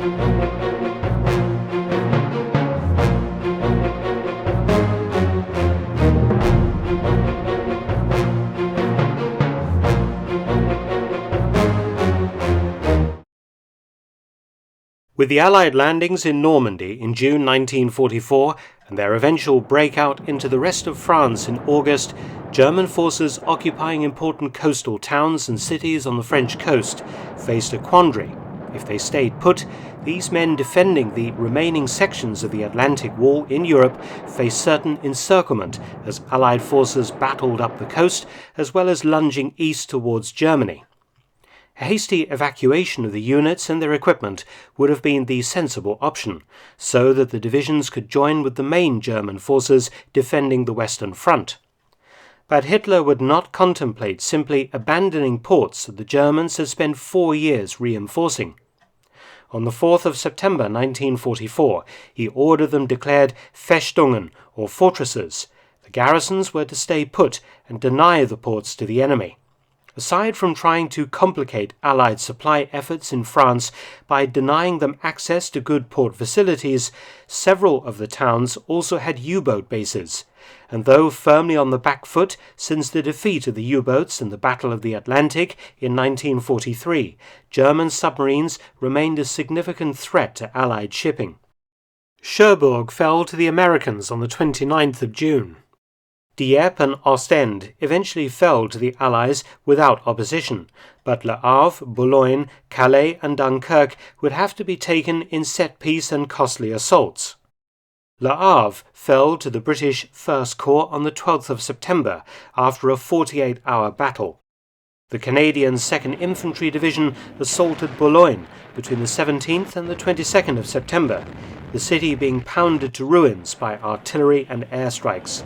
With the Allied landings in Normandy in June 1944 and their eventual breakout into the rest of France in August, German forces occupying important coastal towns and cities on the French coast faced a quandary. If they stayed put, these men defending the remaining sections of the Atlantic Wall in Europe faced certain encirclement as Allied forces battled up the coast as well as lunging east towards Germany. A hasty evacuation of the units and their equipment would have been the sensible option, so that the divisions could join with the main German forces defending the Western Front. But Hitler would not contemplate simply abandoning ports that the Germans had spent 4 years reinforcing. On the 4th of September 1944, he ordered them declared Festungen, or fortresses. The garrisons were to stay put and deny the ports to the enemy. Aside from trying to complicate Allied supply efforts in France by denying them access to good port facilities, several of the towns also had U-boat bases, and though firmly on the back foot since the defeat of the U-boats in the Battle of the Atlantic in 1943, German submarines remained a significant threat to Allied shipping. Cherbourg fell to the Americans on the 29th of June. Dieppe and Ostend eventually fell to the Allies without opposition, but Le Havre, Boulogne, Calais and Dunkirk would have to be taken in set-piece and costly assaults. Le Havre fell to the British First Corps on the 12th of September after a 48-hour battle. The Canadian 2nd Infantry Division assaulted Boulogne between the 17th and the 22nd of September, the city being pounded to ruins by artillery and airstrikes.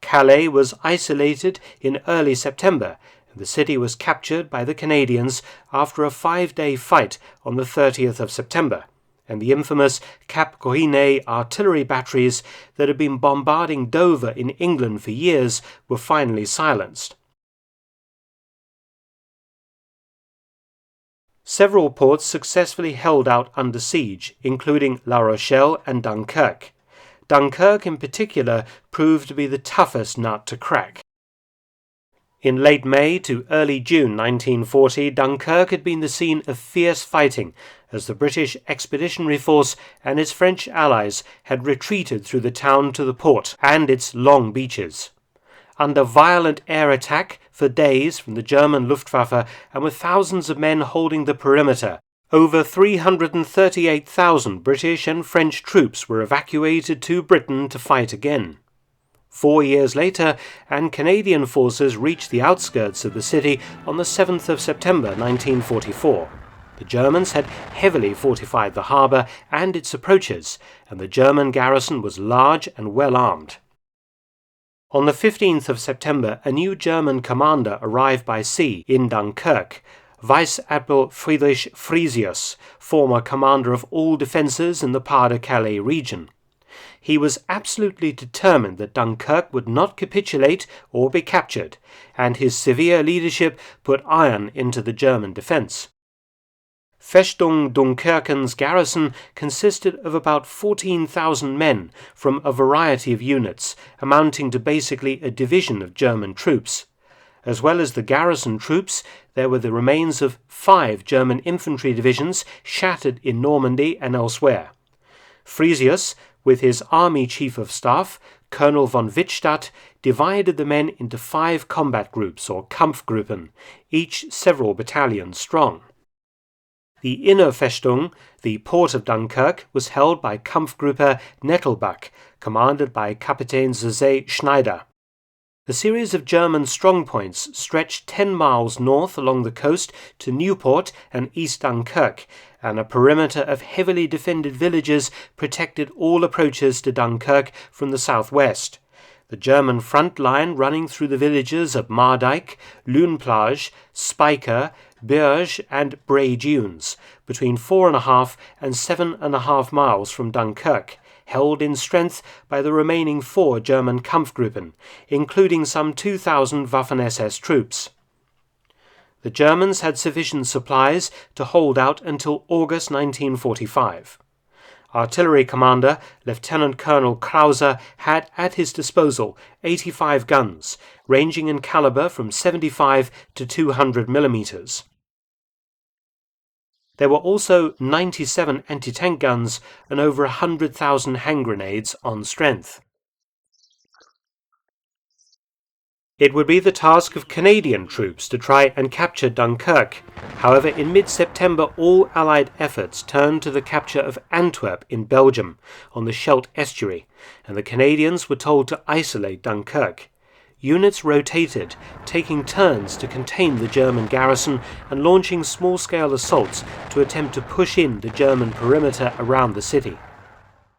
Calais was isolated in early September, and the city was captured by the Canadians after a 5-day fight on the 30th of September, and the infamous Cap Cohinet artillery batteries that had been bombarding Dover in England for years were finally silenced. Several ports successfully held out under siege, including La Rochelle and Dunkirk. Dunkirk in particular proved to be the toughest nut to crack. In late May to early June 1940, Dunkirk had been the scene of fierce fighting as the British Expeditionary Force and its French allies had retreated through the town to the port and its long beaches. Under violent air attack for days from the German Luftwaffe and with thousands of men holding the perimeter, over 338,000 British and French troops were evacuated to Britain to fight again. 4 years later, and Canadian forces reached the outskirts of the city on the 7th of September 1944. The Germans had heavily fortified the harbour and its approaches, and the German garrison was large and well armed. On the 15th of September, a new German commander arrived by sea in Dunkirk, Vice Admiral Friedrich Frisius, former commander of all defences in the Pas-de-Calais region. He was absolutely determined that Dunkirk would not capitulate or be captured, and his severe leadership put iron into the German defence. Festung Dunkerque's garrison consisted of about 14,000 men from a variety of units, amounting to basically a division of German troops. As well as the garrison troops, there were the remains of 5 German infantry divisions shattered in Normandy and elsewhere. Frisius, with his army chief of staff, Colonel von Wittstadt, divided the men into 5 combat groups or Kampfgruppen, each several battalions strong. The inner Festung, the port of Dunkirk, was held by Kampfgruppe Nettelbach, commanded by Kapitän José Schneider. A series of German strongpoints stretched 10 miles north along the coast to Newport and East Dunkirk, and a perimeter of heavily defended villages protected all approaches to Dunkirk from the southwest. The German front line running through the villages of Mardyke, Luneplage, Speicher, Berge and Bray Dunes, between 4.5 and 7.5 miles from Dunkirk, held in strength by the remaining 4 German Kampfgruppen, including some 2,000 Waffen-SS troops. The Germans had sufficient supplies to hold out until August 1945. Artillery commander Lieutenant Colonel Krause had at his disposal 85 guns, ranging in caliber from 75 to 200 millimeters. There were also 97 anti-tank guns and over 100,000 hand grenades on strength. It would be the task of Canadian troops to try and capture Dunkirk. However, in mid-September, all Allied efforts turned to the capture of Antwerp in Belgium on the Scheldt estuary, and the Canadians were told to isolate Dunkirk. Units rotated, taking turns to contain the German garrison and launching small-scale assaults to attempt to push in the German perimeter around the city.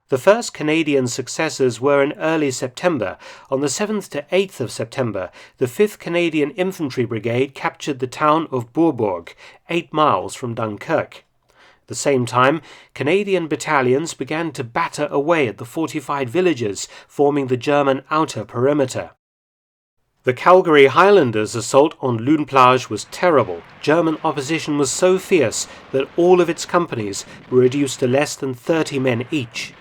The first Canadian successes were in early September. On the 7th to 8th of September, the 5th Canadian Infantry Brigade captured the town of Bourbourg, 8 miles from Dunkirk. At the same time, Canadian battalions began to batter away at the fortified villages forming the German outer perimeter. The Calgary Highlanders' assault on Luneplage was terrible. German opposition was so fierce that all of its companies were reduced to less than 30 men each.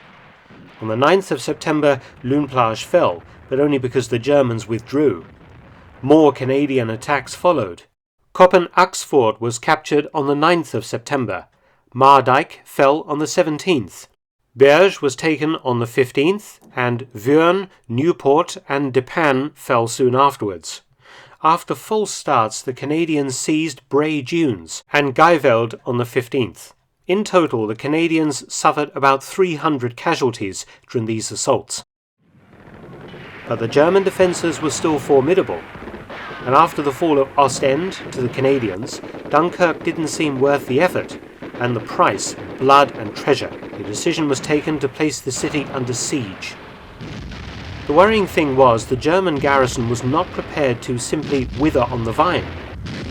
On the 9th of September, Luneplage fell, but only because the Germans withdrew. More Canadian attacks followed. Koppen-Axford was captured on the 9th of September. Mardyke fell on the 17th. Berge was taken on the 15th, and Vuren, Newport and Depan fell soon afterwards. After false starts, the Canadians seized Bray-Dunes and Guyvelde on the 15th. In total, the Canadians suffered about 300 casualties during these assaults. But the German defences were still formidable, and after the fall of Ostend to the Canadians, Dunkirk didn't seem worth the effort, and the price, blood and treasure. The decision was taken to place the city under siege. The worrying thing was the German garrison was not prepared to simply wither on the vine.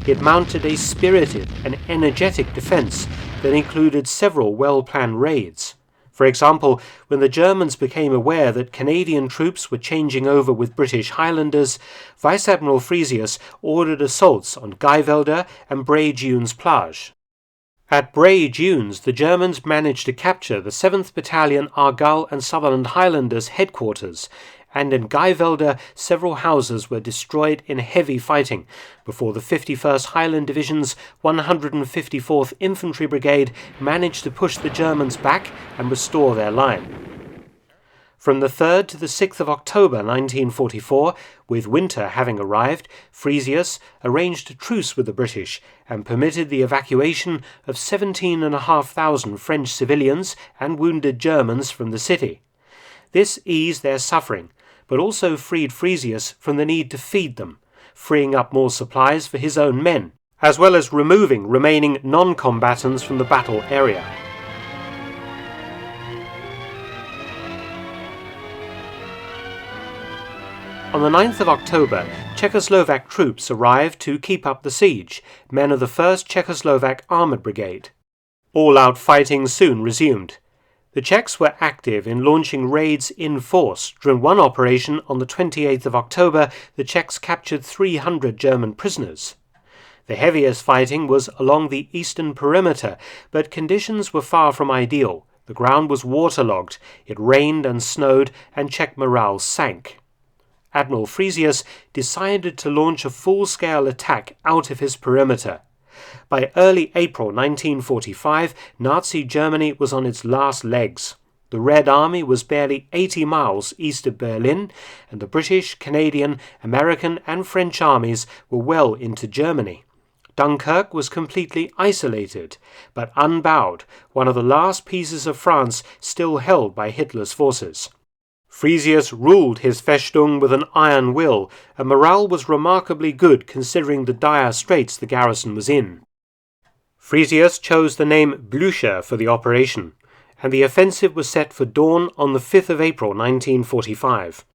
It mounted a spirited and energetic defence that included several well-planned raids. For example, when the Germans became aware that Canadian troops were changing over with British Highlanders, Vice Admiral Frisius ordered assaults on Guyvelde and Bray-Dunes Plage. At Bray-Dunes, the Germans managed to capture the 7th Battalion Argyll and Sutherland Highlanders headquarters, and in Guyvelde several houses were destroyed in heavy fighting before the 51st Highland Division's 154th Infantry Brigade managed to push the Germans back and restore their line. From the 3rd to the 6th of October 1944, with winter having arrived, Frisius arranged a truce with the British and permitted the evacuation of 17,500 French civilians and wounded Germans from the city. This eased their suffering, but also freed Frisius from the need to feed them, freeing up more supplies for his own men, as well as removing remaining non-combatants from the battle area. On the 9th of October, Czechoslovak troops arrived to keep up the siege, men of the 1st Czechoslovak Armoured Brigade. All-out fighting soon resumed. The Czechs were active in launching raids in force. During one operation on the 28th of October, the Czechs captured 300 German prisoners. The heaviest fighting was along the eastern perimeter, but conditions were far from ideal. The ground was waterlogged, it rained and snowed, and Czech morale sank. Admiral Frisius decided to launch a full-scale attack out of his perimeter. By early April 1945, Nazi Germany was on its last legs. The Red Army was barely 80 miles east of Berlin, and the British, Canadian, American and French armies were well into Germany. Dunkirk was completely isolated, but unbowed, one of the last pieces of France still held by Hitler's forces. Frisius ruled his Festung with an iron will, and morale was remarkably good considering the dire straits the garrison was in. Frisius chose the name Blücher for the operation, and the offensive was set for dawn on the 5th of April 1945.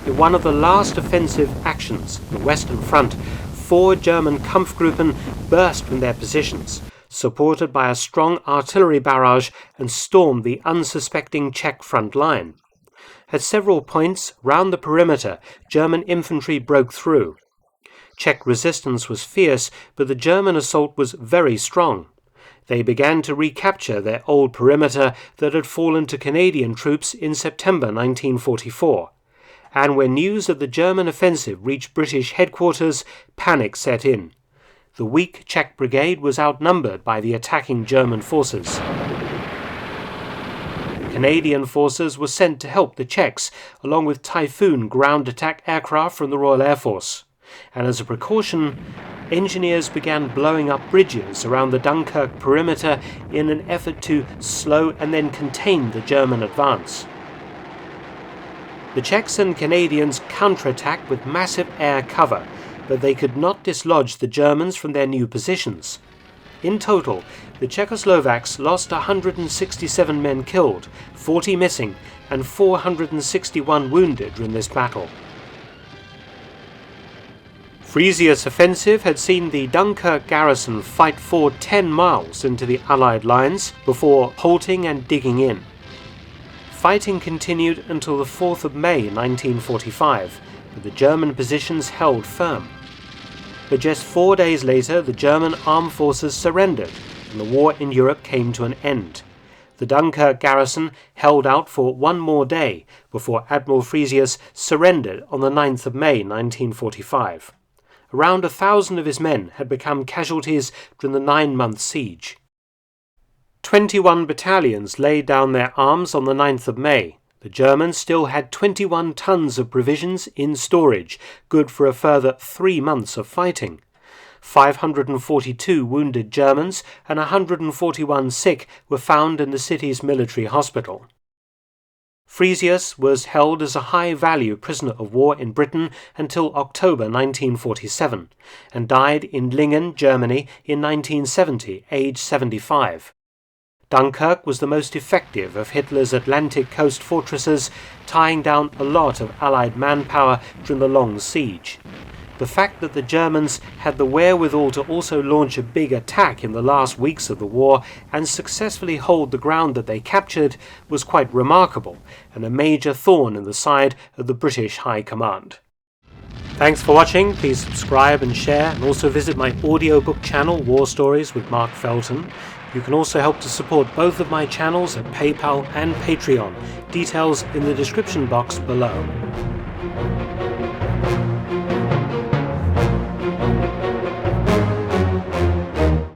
In one of the last offensive actions, the Western Front, 4 German Kampfgruppen burst from their positions, supported by a strong artillery barrage, and stormed the unsuspecting Czech front line. At several points round the perimeter, German infantry broke through. Czech resistance was fierce, but the German assault was very strong. They began to recapture their old perimeter that had fallen to Canadian troops in September 1944. And when news of the German offensive reached British headquarters, panic set in. The weak Czech brigade was outnumbered by the attacking German forces. Canadian forces were sent to help the Czechs, along with Typhoon ground attack aircraft from the Royal Air Force. And as a precaution, engineers began blowing up bridges around the Dunkirk perimeter in an effort to slow and then contain the German advance. The Czechs and Canadians counterattacked with massive air cover, but they could not dislodge the Germans from their new positions. In total, the Czechoslovaks lost 167 men killed, 40 missing, and 461 wounded in this battle. Frisia's offensive had seen the Dunkirk garrison fight forward 10 miles into the Allied lines before halting and digging in. Fighting continued until the 4th of May 1945, but the German positions held firm. But just 4 days later, the German armed forces surrendered, and the war in Europe came to an end. The Dunkirk garrison held out for one more day before Admiral Frisius surrendered on the 9th of May 1945. Around 1,000 of his men had become casualties during the 9-month siege. 21 battalions laid down their arms on the 9th of May. The Germans still had 21 tons of provisions in storage, good for a further 3 months of fighting. 542 wounded Germans and 141 sick were found in the city's military hospital. Frisius was held as a high-value prisoner of war in Britain until October 1947, and died in Lingen, Germany in 1970, aged 75. Dunkirk was the most effective of Hitler's Atlantic coast fortresses, tying down a lot of Allied manpower during the long siege. The fact that the Germans had the wherewithal to also launch a big attack in the last weeks of the war and successfully hold the ground that they captured was quite remarkable, and a major thorn in the side of the British High Command. Thanks for watching. Please subscribe and share, and also visit my audiobook channel, War Stories with Mark Felton. You can also help to support both of my channels at PayPal and Patreon. Details in the description box below.